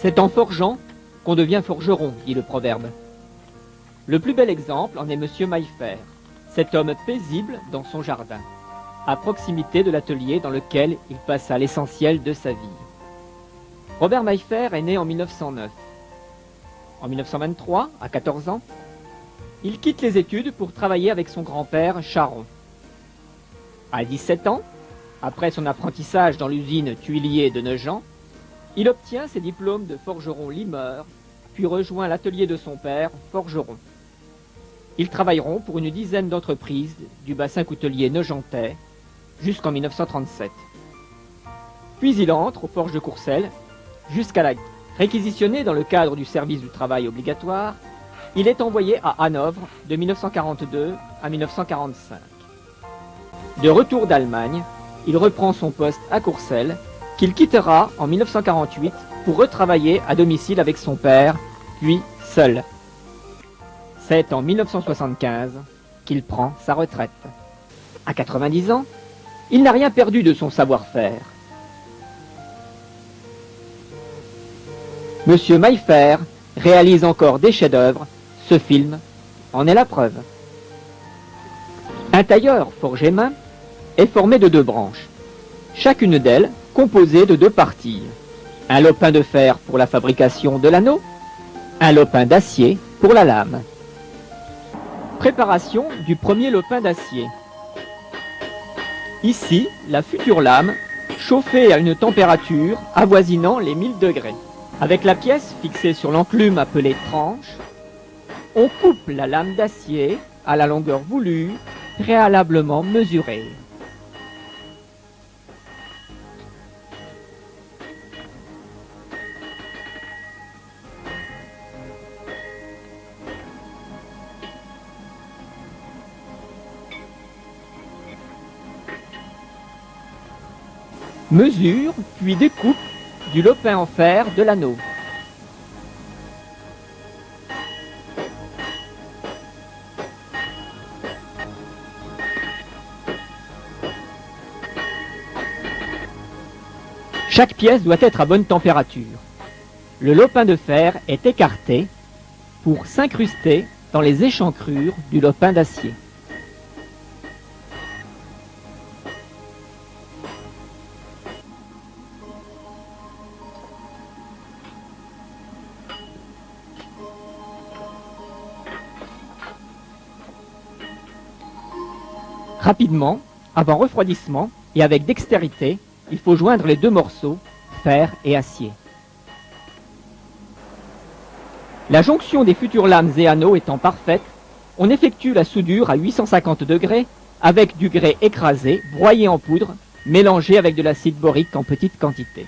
C'est en forgeant qu'on devient forgeron, dit le proverbe. Le plus bel exemple en est Monsieur Maillefer, cet homme paisible dans son jardin, à proximité de l'atelier dans lequel il passa l'essentiel de sa vie. Robert Maillefer est né en 1909. En 1923, à 14 ans, il quitte les études pour travailler avec son grand-père Charon. À 17 ans, après son apprentissage dans l'usine Tuilier de Nogent, il obtient ses diplômes de forgeron limeur, puis rejoint l'atelier de son père, forgeron. Ils travailleront pour une dizaine d'entreprises du bassin coutelier nogentais jusqu'en 1937. Puis il entre aux forges de Courcelles jusqu'à la réquisitionné dans le cadre du service du travail obligatoire. Il est envoyé à Hanovre de 1942 à 1945. De retour d'Allemagne, il reprend son poste à Courcelles, qu'il quittera en 1948 pour retravailler à domicile avec son père, puis seul. C'est en 1975 qu'il prend sa retraite. À 90 ans, il n'a rien perdu de son savoir-faire. Monsieur Maillefer réalise encore des chefs-d'œuvre. Ce film en est la preuve. Un tailleur forgé main est formé de 2 branches, chacune d'elles composée de 2 parties. Un lopin de fer pour la fabrication de l'anneau, un lopin d'acier pour la lame. Préparation du premier lopin d'acier. Ici, la future lame, chauffée à une température avoisinant les 1000 degrés. Avec la pièce fixée sur l'enclume appelée tranche, on coupe la lame d'acier à la longueur voulue, préalablement mesurée. Mesure puis découpe du lopin en fer de l'anneau. Chaque pièce doit être à bonne température. Le lopin de fer est écarté pour s'incruster dans les échancrures du lopin d'acier. Rapidement, avant refroidissement et avec dextérité, il faut joindre les 2 morceaux, fer et acier. La jonction des futures lames et anneaux étant parfaite, on effectue la soudure à 850 degrés avec du grès écrasé, broyé en poudre, mélangé avec de l'acide borique en petite quantité.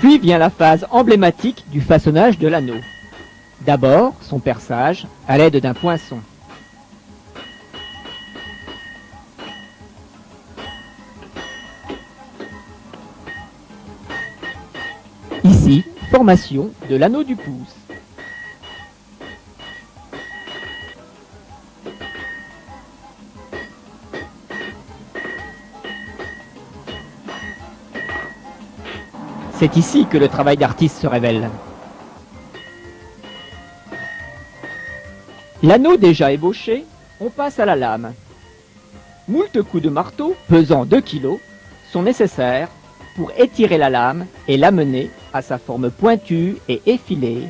Puis vient la phase emblématique du façonnage de l'anneau. D'abord, son perçage à l'aide d'un poinçon. Ici, formation de l'anneau du pouce. C'est ici que le travail d'artiste se révèle. L'anneau déjà ébauché, on passe à la lame. Moult coups de marteau, pesant 2 kg, sont nécessaires pour étirer la lame et l'amener à sa forme pointue et effilée.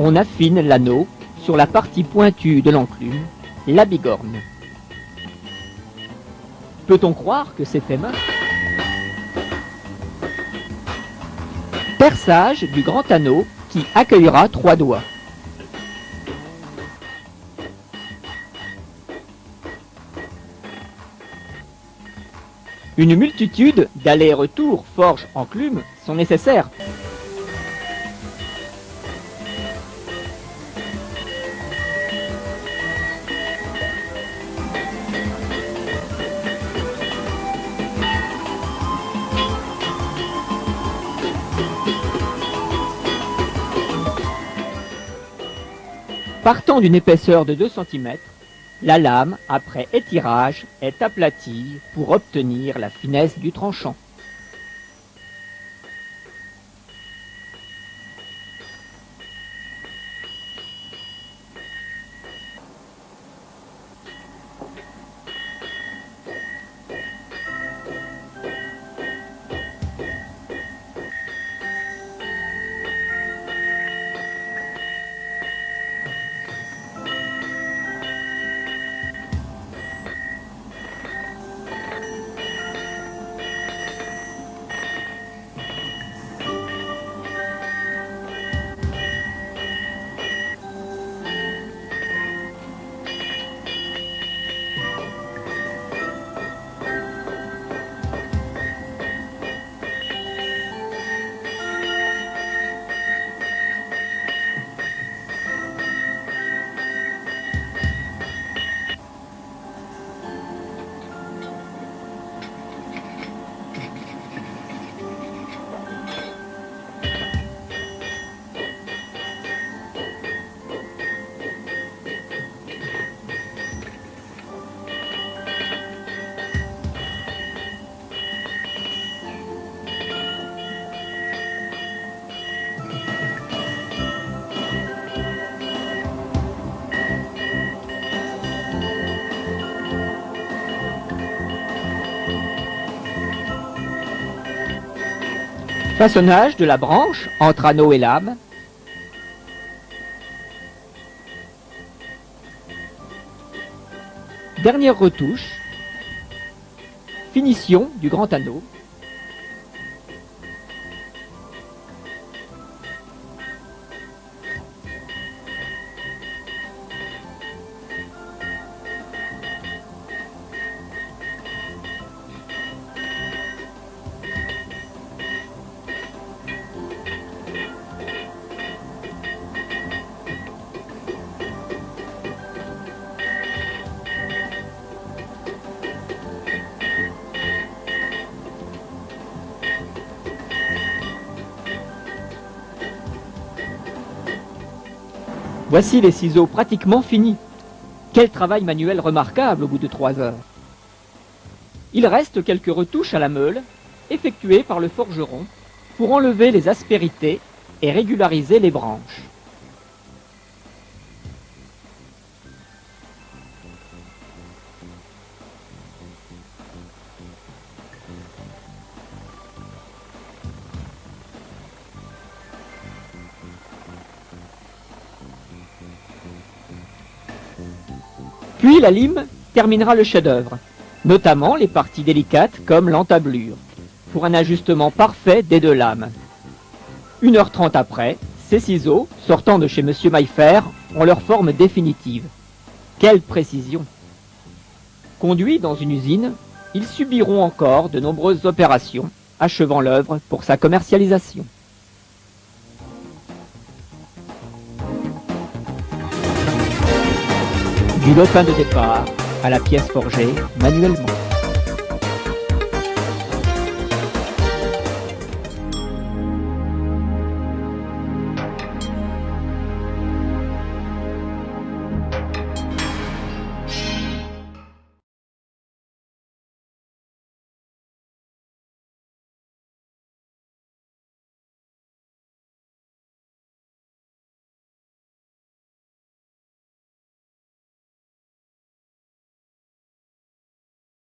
On affine l'anneau sur la partie pointue de l'enclume, la bigorne. Peut-on croire que c'est fait main? Perçage du grand anneau qui accueillera 3 doigts. Une multitude d'allers-retours forge-enclume sont nécessaires. Partant d'une épaisseur de 2 cm, la lame, après étirage, est aplatie pour obtenir la finesse du tranchant. Façonnage de la branche entre anneau et lame. Dernière retouche. Finition du grand anneau. Voici les ciseaux pratiquement finis. Quel travail manuel remarquable au bout de 3 heures. Il reste quelques retouches à la meule, effectuées par le forgeron, pour enlever les aspérités et régulariser les branches. Puis la lime terminera le chef-d'œuvre, notamment les parties délicates comme l'entablure, pour un ajustement parfait des 2 lames. 1h30 après, ces ciseaux, sortant de chez Monsieur Maillefer, ont leur forme définitive. Quelle précision! Conduits dans une usine, ils subiront encore de nombreuses opérations, achevant l'œuvre pour sa commercialisation. Du lopin de départ à la pièce forgée manuellement.